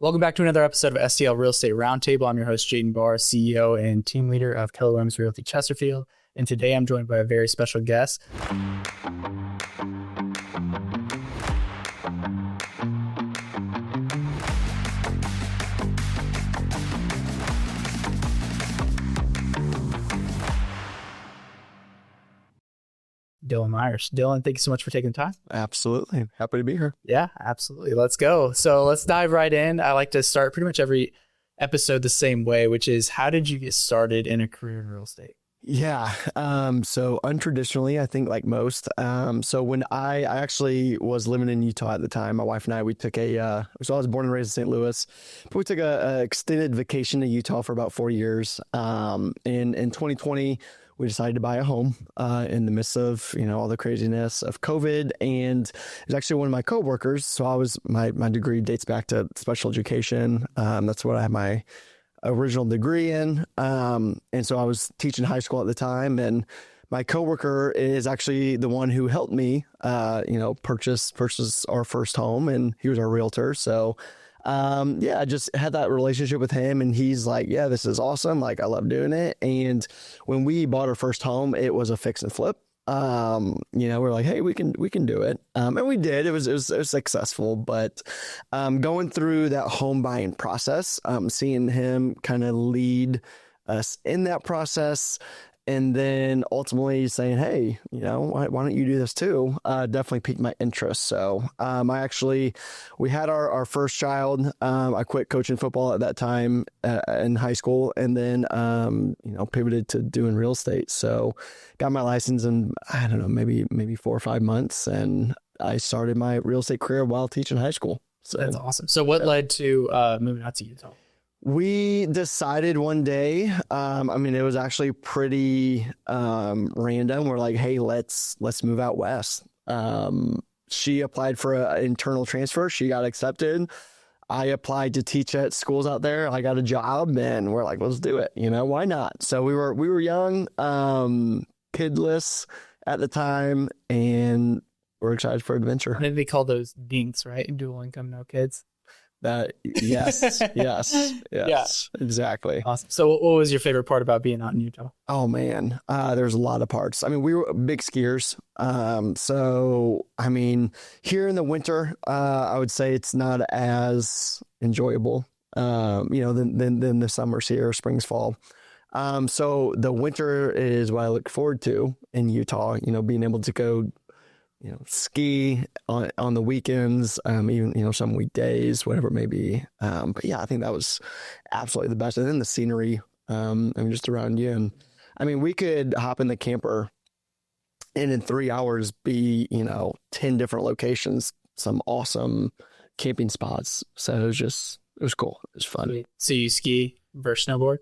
Welcome back to another episode of STL Real Estate Roundtable. I'm your host, Jaden Barr, CEO and team leader of Keller Williams Realty Chesterfield. And today I'm joined by a very special guest. Dylan Myers. Dylan, thank you so much for taking the time. Absolutely. Happy to be here. Yeah, absolutely. Let's go. So let's dive right in. I like to start pretty much every episode the same way, which is how did you get started in a career in real estate? Yeah. So untraditionally, I think like most. So when I actually was living in Utah at the time, my wife and I, we took so I was born and raised in St. Louis, but we took a extended vacation to Utah for about 4 years. In 2020, we decided to buy a home in the midst of, all the craziness of COVID. And it was actually one of my coworkers. So my degree dates back to special education. That's what I had my original degree in. And so I was teaching high school at the time, and my coworker is actually the one who helped me, purchase our first home, and he was our realtor. So, I just had that relationship with him, and he's like, yeah, this is awesome. Like, I love doing it. And when we bought our first home, it was a fix and flip. We're like, hey, we can do it. And we did. It was successful, but going through that home buying process, seeing him kind of lead us in that process, and then ultimately saying, hey, why don't you do this too? Definitely piqued my interest. So we had our first child. I quit coaching football at that time in high school, and then, pivoted to doing real estate. So got my license in, I don't know, maybe 4 or 5 months. And I started my real estate career while teaching high school. So that's awesome. So what led to moving out to Utah? We decided one day, it was actually pretty random. We're like, hey, let's move out west. She applied for an internal transfer. She got accepted. I applied to teach at schools out there. I got a job, and we're like, let's do it. Why not? So we were young, kidless at the time, and we're excited for adventure. I think they call those dinks, right? Dual income, no kids. Yes, yeah, exactly. Awesome. So what was your favorite part about being out in Utah? Oh man, there's a lot of parts. We were big skiers. Here in the winter, I would say it's not as enjoyable, than the summers here, springs, fall. So the winter is what I look forward to in Utah, being able to go ski on the weekends, even, some weekdays, whatever it may be. But yeah, I think that was absolutely the best. And then the scenery, just around you. And we could hop in the camper and in 3 hours be, 10 different locations, some awesome camping spots. So it was cool. It was fun. Sweet. So you ski versus snowboard?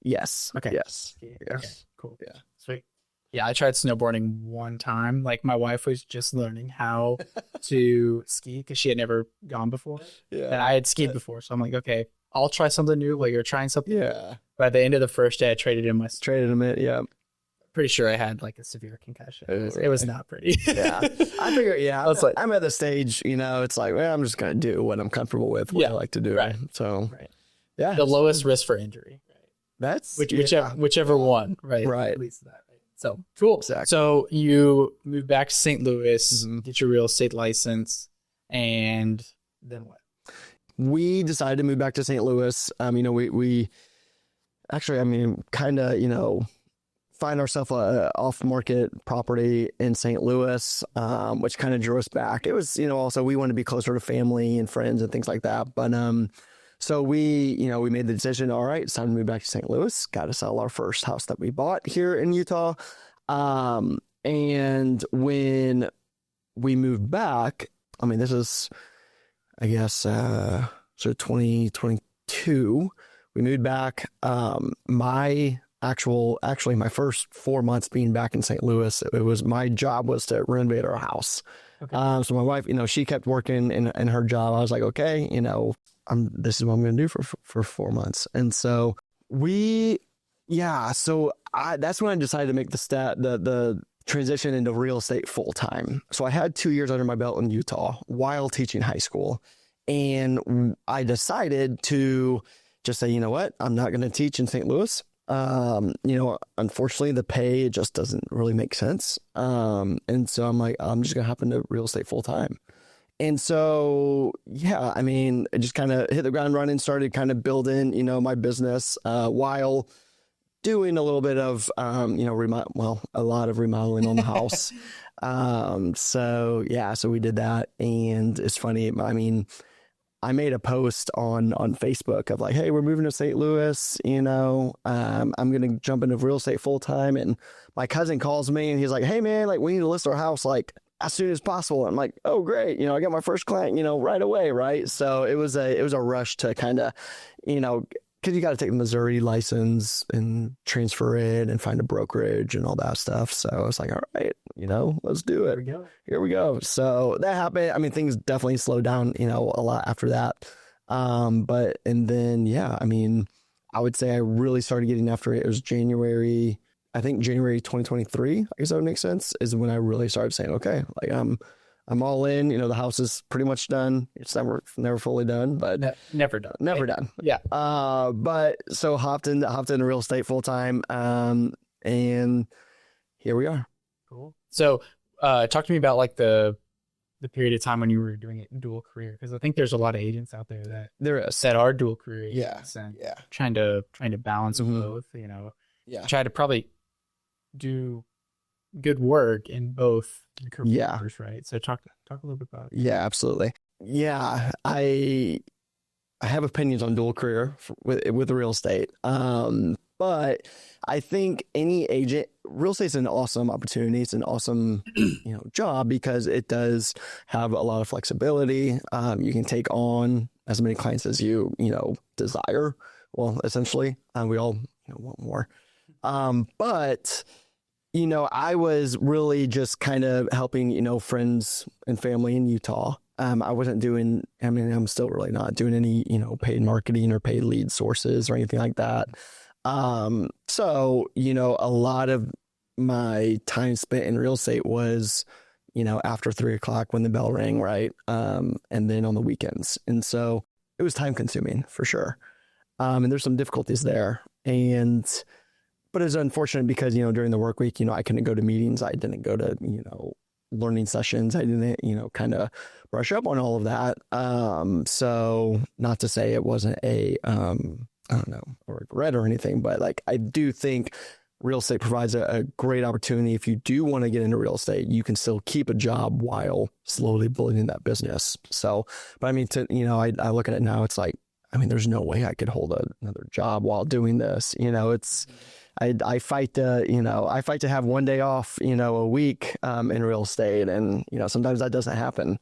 Yes. Okay. Yes. Yes. Okay. Cool. Yeah. Sweet. Yeah, I tried snowboarding one time. Like, my wife was just learning how to ski because she had never gone before. Yeah. And I had skied before. So I'm like, okay, I'll try something new while you're trying something. Yeah. But at the end of the first day, I traded in Yeah. Pretty sure I had like a severe concussion. It was not pretty. Yeah. I figure, I'm at the stage, it's like, well, I'm just going to do what I'm comfortable with, what I like to do. Right. So, right. Yeah. The lowest risk for injury. Right. That's whichever one, right? Right. At least that. So cool. Exactly. So you moved back to St. Louis, get your real estate license, and then what? We decided to move back to St. Louis. We actually, kind of, find ourselves a off-market property in St. Louis, which kind of drew us back. It was, also we wanted to be closer to family and friends and things like that. But so we made the decision, all right, it's time to move back to St. Louis. Got to sell our first house that we bought here in Utah. And when we moved back, this is, I guess, so 2022, we moved back. My first 4 months being back in St. Louis, my job was to renovate our house. Okay. So my wife, she kept working in her job. I was like, okay, this is what I'm going to do for 4 months. And so that's when I decided to make the transition into real estate full time. So I had 2 years under my belt in Utah while teaching high school. And I decided to just say, you know what, I'm not going to teach in St. Louis. Unfortunately, the pay just doesn't really make sense. And so I'm like, I'm just going to hop into real estate full time. And so, yeah, I mean, I just kind of hit the ground running, started kind of building, my business while doing a little bit of, a lot of remodeling on the house. So we did that. And it's funny. I mean, I made a post on Facebook of like, hey, we're moving to St. Louis, I'm going to jump into real estate full time. And my cousin calls me and he's like, hey man, like we need to list our house like as soon as possible. I'm like, oh great. I got my first client, right away. Right. So it was a rush to kind of, because you got to take the Missouri license and transfer it and find a brokerage and all that stuff. So I was like, all right, let's do it. Here we go. So that happened. I mean, things definitely slowed down, a lot after that. And then, yeah, I mean, I would say I really started getting after it. It was January 2023, I guess that would make sense, is when I really started saying, okay, like I'm all in, the house is pretty much done. It's never fully done, but never done. Never done. Yeah. But so hopped into real estate full time. And here we are. Cool. So, talk to me about like the period of time when you were doing it in dual career, because I think there's a lot of agents out there that are dual career agents and trying to balance both, try to probably do good work in both careers, right? So talk a little bit about it. Yeah, absolutely. Yeah, I have opinions on dual career with real estate. But I think any agent, real estate is an awesome opportunity. It's an awesome, job because it does have a lot of flexibility. You can take on as many clients as you desire. Well, essentially, we all want more. But I was really just kind of helping, friends and family in Utah. I wasn't doing, I'm still really not doing any, paid marketing or paid lead sources or anything like that. So, a lot of my time spent in real estate was, after 3:00 when the bell rang, right? And then on the weekends. And so it was time consuming for sure. And there's some difficulties there. But it's unfortunate because, during the work week, I couldn't go to meetings. I didn't go to, learning sessions. I didn't, kind of brush up on all of that. So not to say it wasn't a regret or anything, but like, I do think real estate provides a great opportunity. If you do want to get into real estate, you can still keep a job while slowly building that business. So, but I mean, I look at it now, it's like, there's no way I could hold another job while doing this. I fight to have one day off, a week, in real estate. And, sometimes that doesn't happen.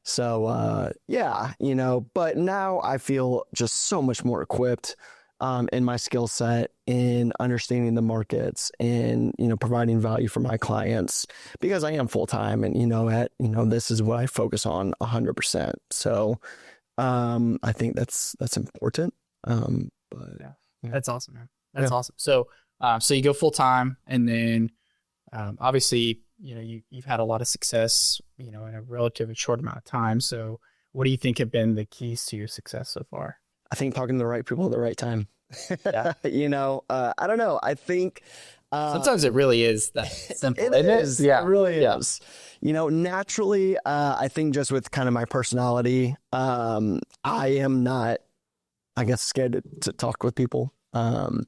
So, but now I feel just so much more equipped, in my skill set in understanding the markets and, providing value for my clients because I am full time and, this is what I focus on 100%. So, I think that's important. That's awesome, man. That's awesome. So you go full time and then, obviously, you've had a lot of success, in a relatively short amount of time. So what do you think have been the keys to your success so far? I think talking to the right people at the right time. Yeah. I don't know. I think sometimes it really is that simple. It is. Yeah, it really is. Naturally, I think just with kind of my personality, I am not, I guess, scared to talk with people, and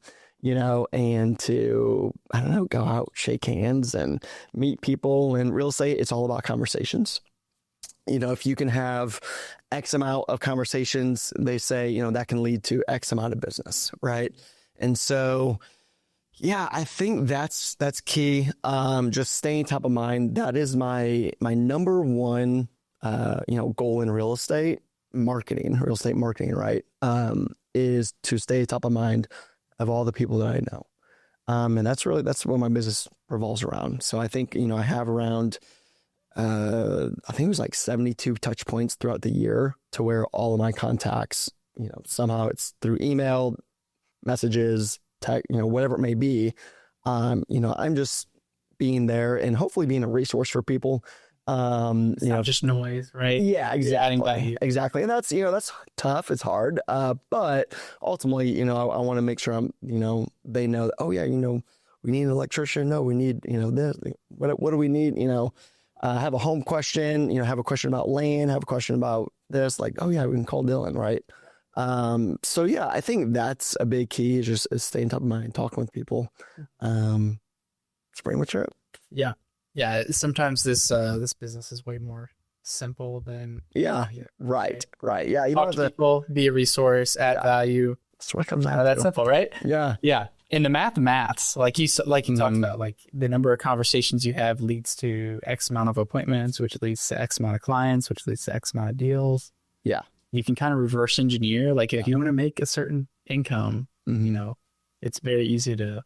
to, I don't know, go out, shake hands and meet people. In real estate, it's all about conversations. If you can have X amount of conversations, they say, that can lead to X amount of business. Right. And so, yeah, I think that's key. Just staying top of mind. That is my number one, goal in real estate marketing, right. Is to stay top of mind of all the people that I know. And that's what my business revolves around. So I think, I have around, I think it was like 72 touch points throughout the year to where all of my contacts, somehow it's through email, messages, text, whatever it may be. I'm just being there and hopefully being a resource for people. It's not just noise, right? Yeah, exactly. Exactly. And that's, that's tough. It's hard. But ultimately, I want to make sure they know that, oh yeah, we need an electrician. No, we need, this, what do we need? Have a home question, have a question about land, have a question about this, like, oh yeah, we can call Dylan. Right. So yeah, I think that's a big key is staying top of mind, talking with people. That's pretty much it. Yeah. Yeah, sometimes this business is way more simple than right. Yeah, you talk to people, be a resource, add value. That's what it comes down to. That's simple, right? Yeah. And the maths, like you talked about, like the number of conversations you have leads to X amount of appointments, which leads to X amount of clients, which leads to X amount of deals. Yeah, you can kind of reverse engineer. Like if you want to make a certain income, it's very easy to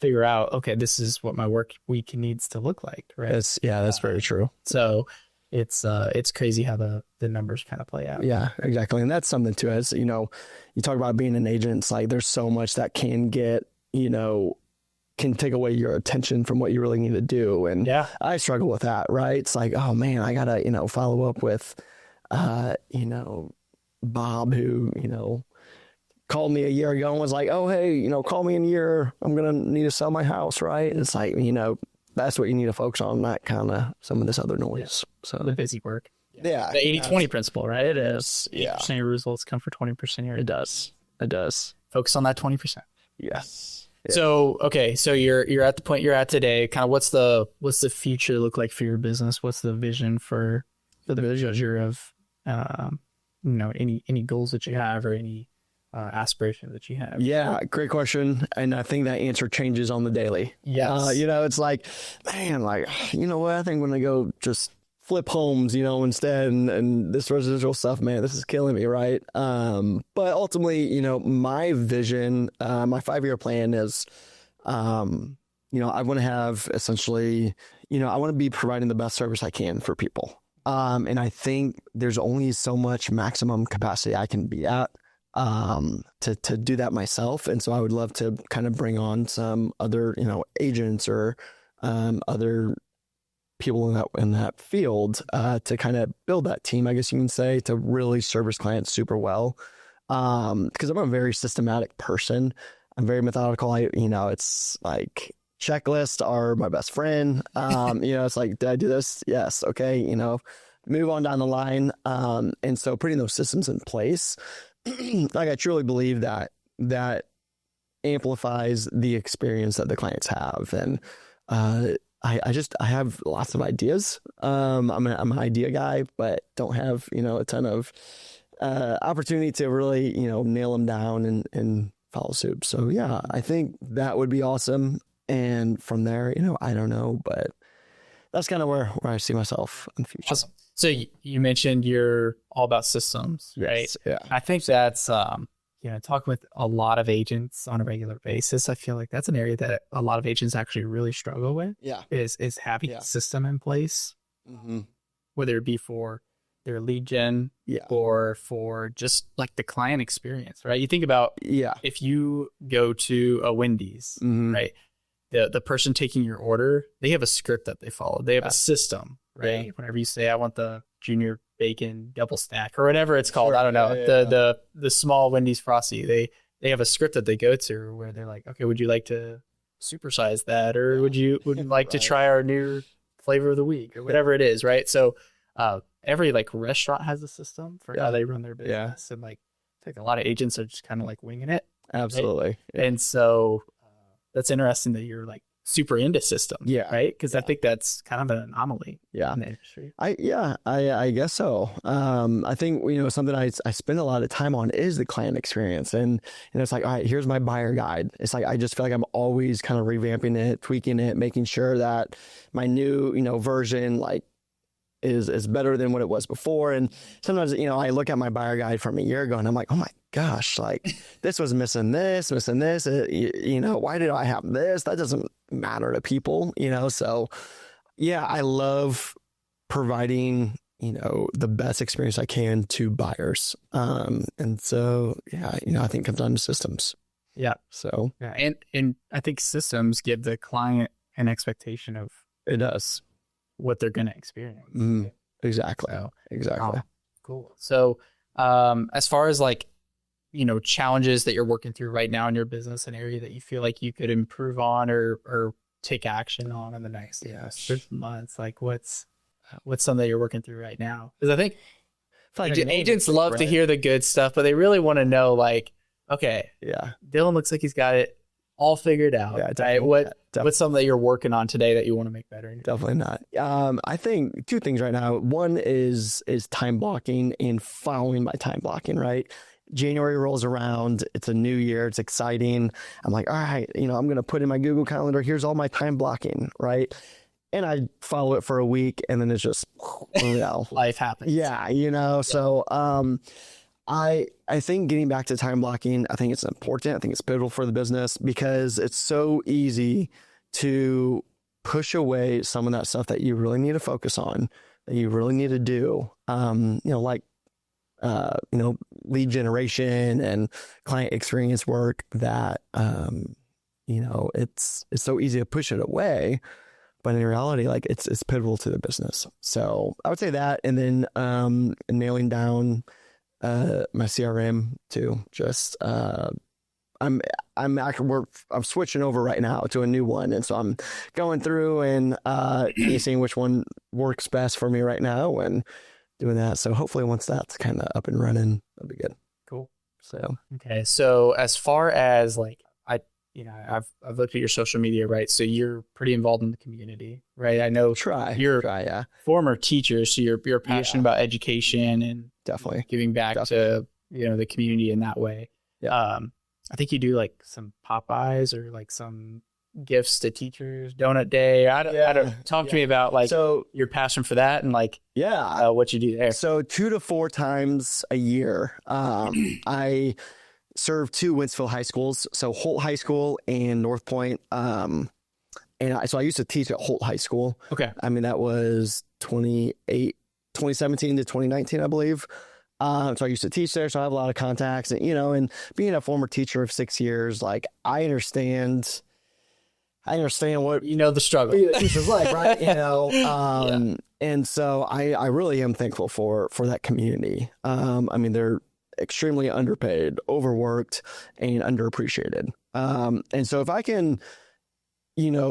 figure out, okay, this is what my work week needs to look like, right? That's very true. So it's crazy how the numbers kind of play out. Yeah, exactly. And that's something too, as you talk about being an agent, it's like there's so much that can get, can take away your attention from what you really need to do. And I struggle with that, right? It's like, oh man, I gotta, follow up with Bob, who, called me a year ago and was like, oh, hey, call me in a year. I'm going to need to sell my house. Right. And it's like, that's what you need to focus on, not kind of some of this other noise. So the busy work. Yeah. The 80-20 principle, right? It is. 80% of your results come for 20% of your. It does. Focus on that 20%. Yes. Yeah. So, okay. So you're at the point you're at today. Kind of what's the future look like for your business? What's the vision for the future of, any goals that you have or any aspiration that you have? Yeah, great question. And I think that answer changes on the daily. Yes. It's like, man, like, what? I think I'm going to go just flip homes, instead. And this residential stuff, man, this is killing me. Right. But ultimately, my vision, my 5-year plan is, I want to have essentially, I want to be providing the best service I can for people. And I think there's only so much maximum capacity I can be at to do that myself. And so I would love to kind of bring on some other, agents or other people in that field to kind of build that team, I guess you can say, to really service clients super well. Because I'm a very systematic person. I'm very methodical. It's like checklists are my best friend. It's like, did I do this? Yes. Okay. Move on down the line. And so putting those systems in place, like I truly believe that amplifies the experience that the clients have. And I have lots of ideas. I'm an idea guy, but don't have, a ton of opportunity to really, nail them down and follow suit. So yeah, I think that would be awesome. And from there, I don't know, but that's kind of where I see myself in the future. Awesome. So you mentioned you're all about systems, right? Yes, yeah. I think that's, talking with a lot of agents on a regular basis, I feel like that's an area that a lot of agents actually really struggle with. Yeah. Is having a system in place, whether it be for their lead gen or for just like the client experience, right? You think about if you go to a Wendy's, right? The person taking your order, they have a script that they follow. They have a system, right? Yeah. Whenever you say, I want the junior bacon double stack or whatever it's called, I don't know, the small Wendy's Frosty, they have a script that they go to where they're like, okay, would you like to supersize that? Or would you like to try our new flavor of the week or whatever it is, right? So every like restaurant has a system for how they run their business. And like, I think a lot of agents are just kind of like winging it. Absolutely. Right? Yeah. And so that's interesting that you're like super into systems, right? Because I think that's kind of an anomaly in the industry. I guess so. I think, something I spend a lot of time on is the client experience. And it's like, all right, here's my buyer guide. It's like, I just feel like I'm always kind of revamping it, tweaking it, making sure that my new, version, like, is better than what it was before. And sometimes, I look at my buyer guide from a year ago and I'm like, oh my gosh, like this was missing this. Why did I have this? That doesn't matter to people, So yeah, I love providing, the best experience I can to buyers. And so, I think it comes down to systems. Yeah. So, and I think systems give the client an expectation of it does. what they're going to experience. Mm, exactly. So, exactly. Cool. So, as far as like, challenges that you're working through right now in your business, an area that you feel like you could improve on or take action on in the next 6 months, like what's something that you're working through right now? Because I think agents love to hear the good stuff, but they really want to know, like, okay, Dylan looks like he's got it all figured out. Yeah, right? What's something that you're working on today that you want to make better? Definitely not. I think two things right now. One is time blocking and following my time blocking, right? January rolls around. It's a new year. It's exciting. I'm like, all right, I'm going to put in my Google Calendar. Here's all my time blocking, right? And I follow it for a week, and then it's just, life happens. Yeah, so I think getting back to time blocking, I think it's important. I think it's pivotal for the business because it's so easy to push away some of that stuff that you really need to focus on, that you really need to do. Like lead generation and client experience work that, it's so easy to push it away, but in reality, like it's pivotal to the business. So I would say that, and then, nailing down, my CRM too. Just, I'm switching over right now to a new one. And so I'm going through and, seeing which one works best for me right now and doing that. So hopefully once that's kind of up and running, that'll be good. Cool. So, okay. So as far as like, I've looked at your social media, right? So you're pretty involved in the community, right? I know you're a former teacher, so you're passionate about education and definitely giving back to, the community in that way. Yeah. I think you do like some Popeyes or like some gifts to teachers, donut day. I don't talk to me about like your passion for that and like what you do there. So 2 to 4 times a year, I serve 2 Winsfield high schools, so Holt High School and North Point. So I used to teach at Holt High School. Okay. I mean, that was 2017 to 2019, I believe. So I used to teach there, so I have a lot of contacts, and and being a former teacher of 6 years, like I understand what the struggle the teacher's like, right? And so I really am thankful for that community. I mean, they're extremely underpaid, overworked, and underappreciated. And so if I can,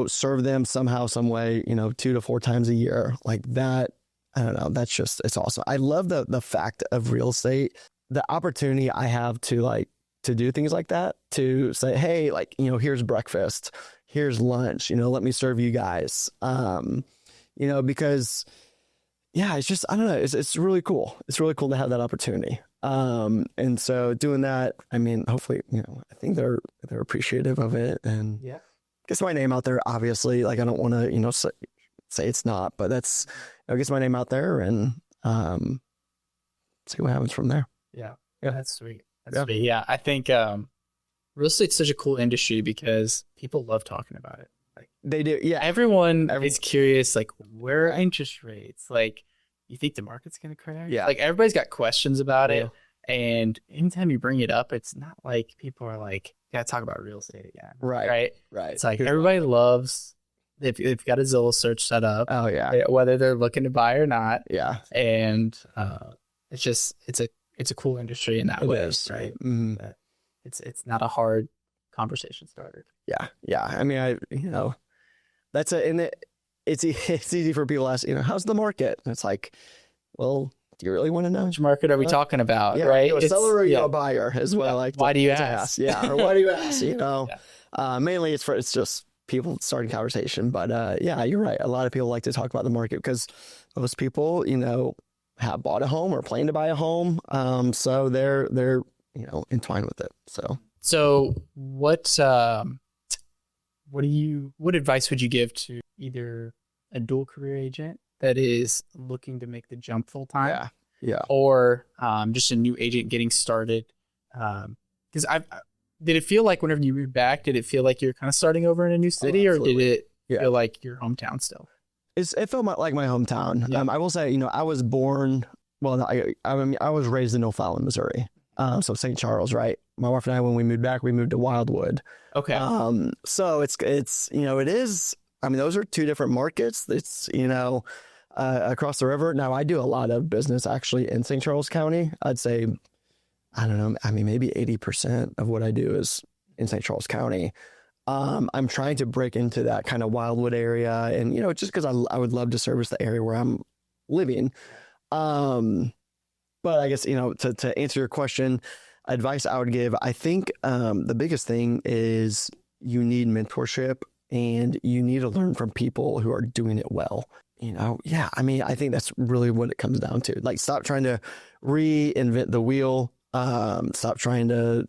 serve them somehow, some way, 2 to 4 times a year, like that, I don't know, it's awesome. I love the fact of real estate, the opportunity I have to do things like that, to say, hey, like, here's breakfast, here's lunch, let me serve you guys. Because it's just, I don't know, it's really cool. It's really cool to have that opportunity. And so doing that, I mean, hopefully, I think they're appreciative of it, and gets my name out there. Obviously, like I don't want to, say it's not, but that's, gets my name out there, and see what happens from there. Yeah, that's sweet. That's sweet. Yeah, I think real estate's such a cool industry because people love talking about it. Like they do. Yeah, everyone is curious. Like, where are interest rates? Like, you think the market's going to crash? Yeah. Like, everybody's got questions about it. And anytime you bring it up, it's not like people are like, gotta talk about real estate again. Right. It's like everybody loves, if they've got a Zillow search set up. Oh, yeah. Whether they're looking to buy or not. Yeah. And it's just, it's a cool industry in that way. Is. Right. Mm-hmm. It's not a hard conversation starter. Yeah. Yeah. I mean, that's it's easy for people to ask, how's the market? And it's like, well, do you really want to know? Which market are we talking about, right? Are you a seller or a buyer as well? Like, why do you ask? Yeah, or why do you ask? Mainly it's just people starting conversation. But you're right. A lot of people like to talk about the market because most people, have bought a home or plan to buy a home. So they're entwined with it. So what advice would you give to either a dual career agent that is looking to make the jump full time, or just a new agent getting started? Because did it feel like whenever you moved back, did it feel like you're kind of starting over in a new city, or did it feel like your hometown still? It felt like my hometown. Yeah. I will say, I was born. Well, I was raised in O'Fallon, Missouri. So St. Charles, right? My wife and I, when we moved back, we moved to Wildwood. Okay. So it's it is I mean, those are two different markets. It's, across the river. Now, I do a lot of business actually in St. Charles County. I'd say, I don't know, I mean, maybe 80% of what I do is in St. Charles County. I'm trying to break into that kind of Wildwood area and, just because I would love to service the area where I'm living. But I guess, to answer your question, advice I would give, I think the biggest thing is you need mentorship and you need to learn from people who are doing it well. I mean, I think that's really what it comes down to. Like, stop trying to reinvent the wheel. Stop trying to,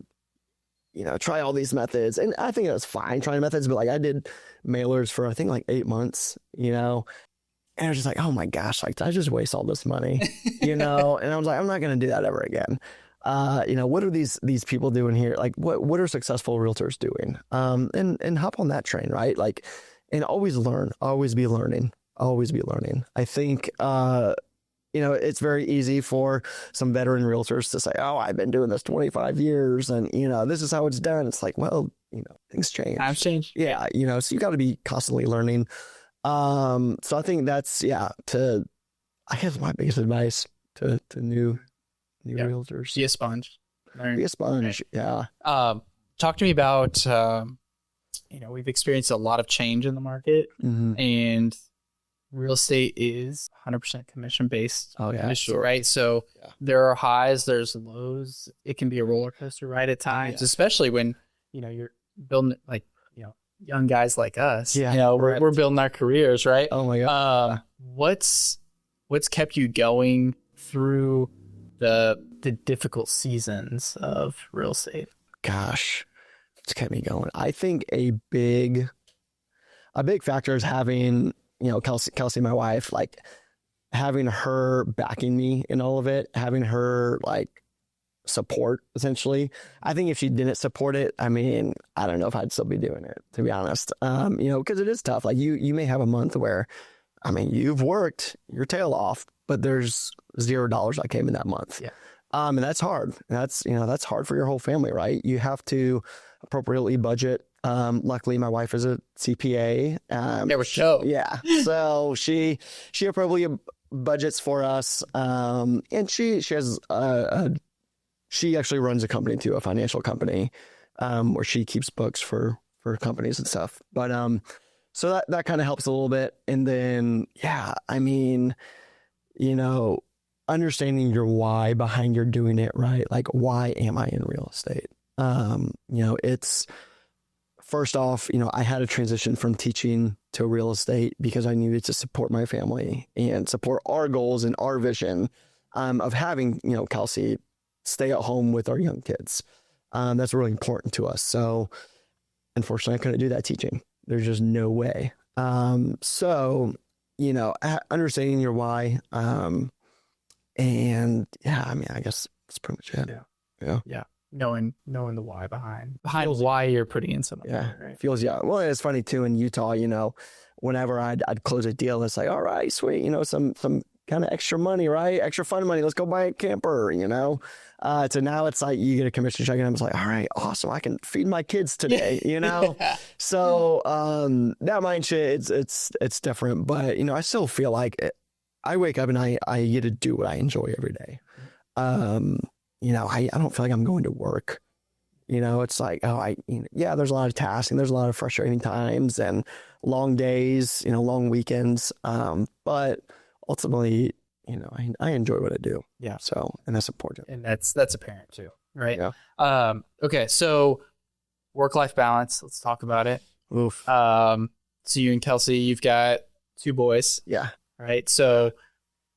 try all these methods. And I think it was fine trying methods, but like I did mailers for, I think like 8 months, and I was just like, oh my gosh, like, did I just waste all this money, and I was like, I'm not going to do that ever again. What are these people doing here? Like, what are successful realtors doing? And hop on that train, right? Like, and always learn, always be learning. I think, it's very easy for some veteran realtors to say, oh, I've been doing this 25 years and, this is how it's done. It's like, well, things change. Times change. Yeah. So you got to be constantly learning. So I think that's, I guess my biggest advice to new realtors. Be a sponge. Be a sponge. Yeah. Talk to me about, we've experienced a lot of change in the market, and real estate is 100% commission based. Oh yeah. Right. So there are highs, there's lows. It can be a roller coaster ride at times, especially when, you're building like, young guys like us, we're building our careers, right? Oh my God. What's kept you going through the difficult seasons of real estate? Gosh, it's kept me going. I think a big factor is having, Kelsey, my wife, like having her backing me in all of it, having her like support essentially. I think if she didn't support it, I mean, I don't know if I'd still be doing it, to be honest. Because it is tough. Like you may have a month where, I mean, you've worked your tail off, but there's $0 that came in that month. Yeah. And that's hard. That's hard for your whole family, right? You have to appropriately budget. Luckily my wife is a CPA. Yeah. So she appropriately budgets for us. And she has, she actually runs a company too, a financial company, where she keeps books for companies and stuff. But, so that kind of helps a little bit. And then, I mean, understanding your why behind your doing it, right? Like, why am I in real estate? It's first off, I had a transition from teaching to real estate because I needed to support my family and support our goals and our vision, of having, Kelsey stay at home with our young kids. That's really important to us. So unfortunately I couldn't do that teaching. There's just no way. So, understanding your why, and I mean, I guess that's pretty much it. Yeah. Knowing the why behind why you're putting in something. Yeah. Right? Feels, well, it's funny too, in Utah, whenever I'd close a deal, it's like, all right, sweet, some kind of extra money, right? Extra fun money. Let's go buy a camper, So now it's like you get a commission check and I'm just like, all right, awesome. I can feed my kids today, So, that mindset, it's different, but I still feel like I wake up and I get to do what I enjoy every day. I don't feel like I'm going to work. It's like, there's a lot of tasks and there's a lot of frustrating times and long days, long weekends. But ultimately, I enjoy what I do. Yeah. So, and that's important. And that's apparent too, right? Yeah. Okay. So work-life balance, let's talk about it. Oof. So you and Kelsey, you've got 2 boys. Yeah. Right. So I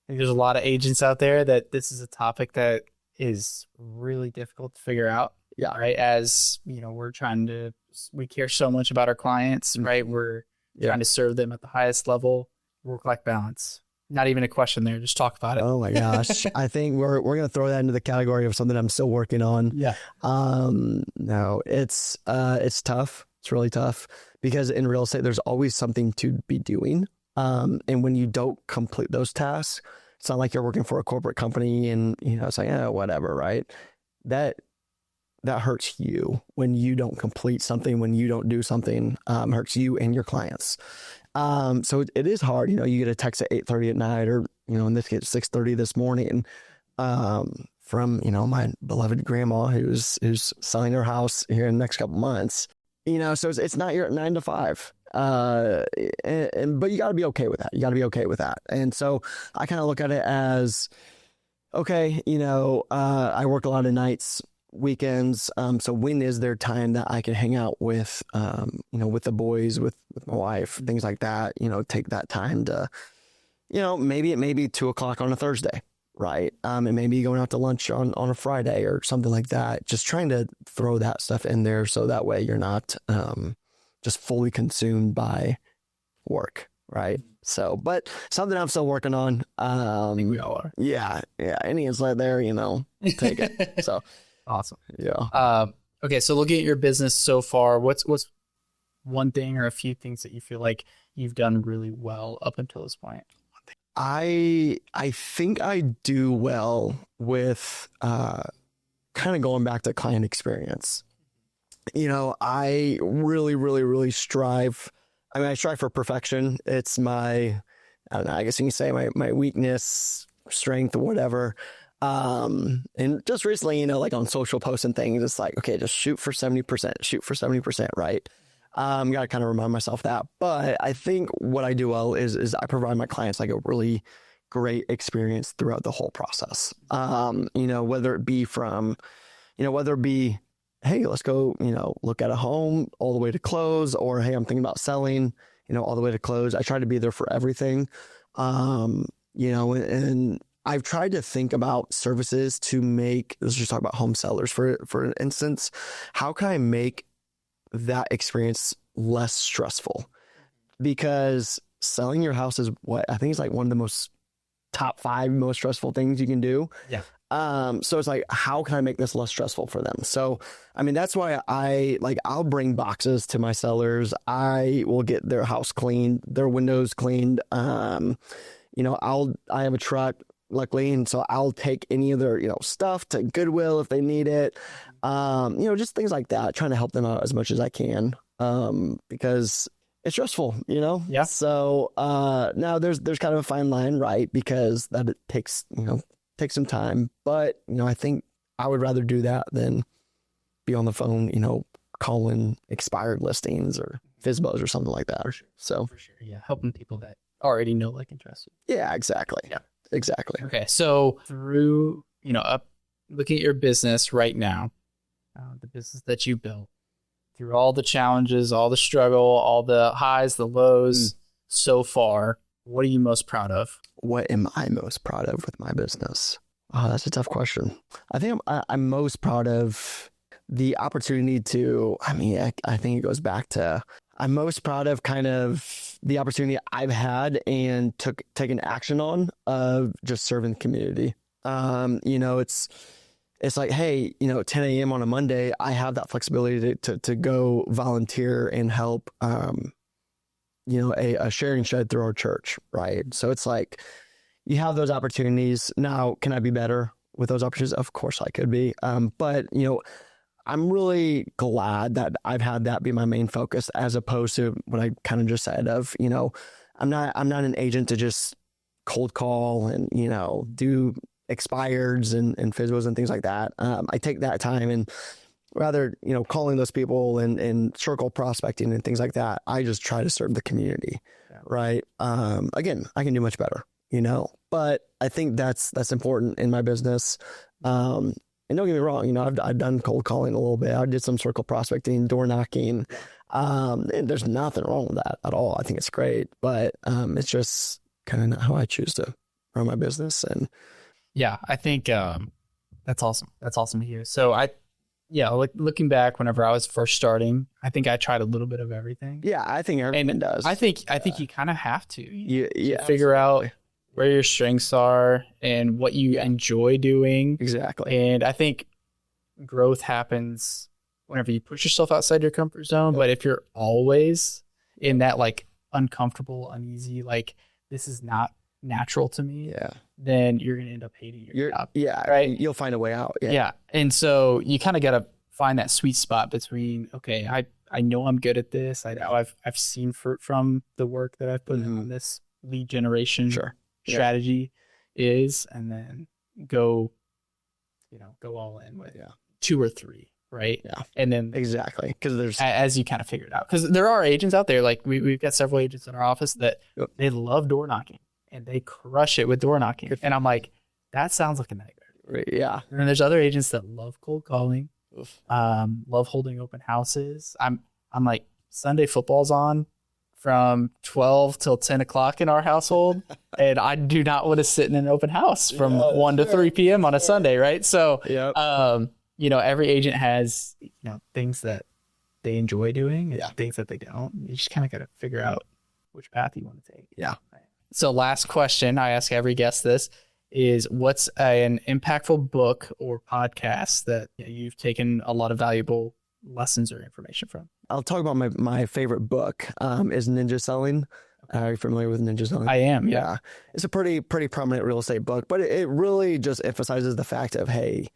think there's a lot of agents out there that this is a topic that is really difficult to figure out. Yeah. Right. As we care so much about our clients, right? We're trying to serve them at the highest level. Work-life balance. Not even a question there. Just talk about it. Oh my gosh. I think we're going to throw that into the category of something I'm still working on. Yeah. No, it's tough. It's really tough because in real estate, there's always something to be doing. And when you don't complete those tasks, it's not like you're working for a corporate company and, it's like, whatever, right? That that hurts you when you don't complete something, when you don't do something, hurts you and your clients. So it is hard, you get a text at 8:30 at night, or, in this case, 6:30 this morning, from, my beloved grandma who's selling her house here in the next couple months, so it's not your 9 to 5. But you got to be okay with that. And so I kind of look at it as, okay, I work a lot of nights, weekends. So when is there time that I can hang out with, with the boys, with my wife, things like that, take that time to, maybe it may be 2:00 on a Thursday, right? It may be going out to lunch on a Friday or something like that. Just trying to throw that stuff in there so that way you're not, just fully consumed by work, right? So, but something I'm still working on. I think we all are. Yeah. Any insight there, take it. So awesome. Yeah. Okay. So looking at your business so far, what's one thing or a few things that you feel like you've done really well up until this point? I think I do well with kind of going back to client experience. I really, really, really strive. I strive for perfection. It's I don't know, I guess you can say my weakness, strength, whatever. And just recently, like on social posts and things, it's like, okay, just shoot for 70%, right? Got to kind of remind myself that. But I think what I do well is I provide my clients like a really great experience throughout the whole process. Whether it be, hey, let's go, look at a home all the way to close, or, hey, I'm thinking about selling, all the way to close. I try to be there for everything. And I've tried to think about services to make, let's just talk about home sellers for instance. How can I make that experience less stressful? Because selling your house is what I think is like one of the top 5 most stressful things you can do. Yeah. So it's like, how can I make this less stressful for them? So, that's why I'll bring boxes to my sellers. I will get their house cleaned, their windows cleaned. I have a truck, luckily. And so I'll take any of their, stuff to Goodwill if they need it. Just things like that, trying to help them out as much as I can. Because it's stressful, Yeah. So, now there's kind of a fine line, right? Because that it takes some time, but I think I would rather do that than be on the phone, calling expired listings or FSBOs or something like that. For sure. So for sure. Yeah. Helping people that already know, like, and trust you. Yeah, exactly. Yeah, exactly. Okay. So through, looking at your business right now, the business that you built, through all the challenges, all the struggle, all the highs, the lows so far, what are you most proud of? What am I most proud of with my business? Oh, that's a tough question. I think I'm most proud of the opportunity to, I think it goes back to, I'm most proud of kind of the opportunity I've had and taken action on of just serving the community. It's like, hey, 10 a.m. on a Monday, I have that flexibility to go volunteer and help, a sharing shed through our church, right? So it's like, you have those opportunities. Now, can I be better with those opportunities? Of course I could be. But I'm really glad that I've had that be my main focus, as opposed to what I kind of just said of, I'm not an agent to just cold call and, do expireds and FSBOs and things like that. I take that time and rather, calling those people and circle prospecting and things like that, I just try to serve the community. Yeah. Right. Again, I can do much better, but I think that's important in my business. And don't get me wrong, I've done cold calling a little bit. I did some circle prospecting, door knocking. And there's nothing wrong with that at all. I think it's great, but it's just kind of not how I choose to run my business. And yeah, I think that's awesome. That's awesome to hear. So looking back, whenever I was first starting, I think I tried a little bit of everything. Yeah, I think everyone does. I think you kind of have to. Yeah, figure out where your strengths are and what you enjoy doing. Exactly. And I think growth happens whenever you push yourself outside your comfort zone. Yep. But if you're always in that like uncomfortable, uneasy, like this is not natural to me, then you're going to end up hating your job. Yeah. Right. You'll find a way out. Yeah. And so you kind of got to find that sweet spot between, okay, I know I'm good at this. I know I've seen fruit from the work that I've put in on this lead generation strategy is, and then go all in with 2 or 3. Right. Yeah. And then exactly. Because there's, as you kind of figure it out, because there are agents out there, like we've got several agents in our office that they love door knocking and they crush it with door knocking. And I'm like, that sounds like a nightmare. Yeah. And then there's other agents that love cold calling, love holding open houses. I'm like, Sunday football's on from 12 till 10 o'clock in our household. And I do not want to sit in an open house from 1 to 3 p.m. on a Sunday. Right. So, every agent has, things that they enjoy doing and things that they don't. You just kind of got to figure out which path you want to take. Yeah. So last question, I ask every guest this, is what's an impactful book or podcast that you've taken a lot of valuable lessons or information from? I'll talk about my favorite book is Ninja Selling. Are you familiar with Ninja Selling? I am, yeah. It's a pretty prominent real estate book, but it really just emphasizes the fact of, hey,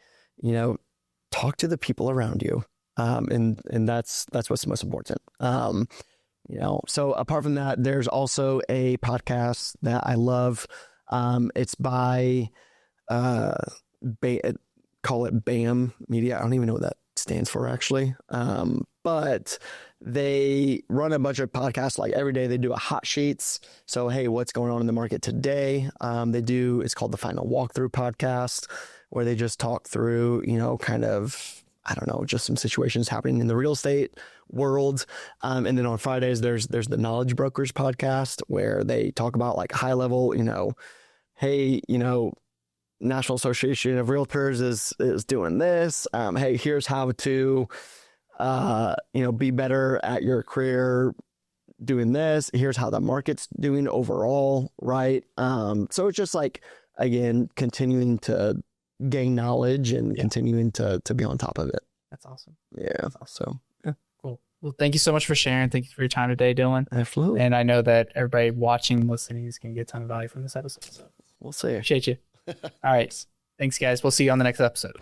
talk to the people around you. And that's what's most important. So apart from that, there's also a podcast that I love. It's by, call it BAM Media. I don't even know what that stands for actually. But they run a bunch of podcasts like every day. They do a hot sheets. So, hey, what's going on in the market today? It's called the Final Walkthrough podcast, where they just talk through, kind of, I don't know, just some situations happening in the real estate world. And then on Fridays, there's the Knowledge Brokers podcast, where they talk about like high level, hey, National Association of Realtors is doing this. Hey, here's how to, be better at your career doing this. Here's how the market's doing overall. Right. So it's just like, again, continuing to gain knowledge and continuing to be on top of it. That's awesome. Yeah. That's awesome. So, cool. Well, thank you so much for sharing. Thank you for your time today, Dylan. Absolutely. And I know that everybody watching and listening is going to get a ton of value from this episode. So we'll see. Appreciate you. All right. Thanks, guys. We'll see you on the next episode.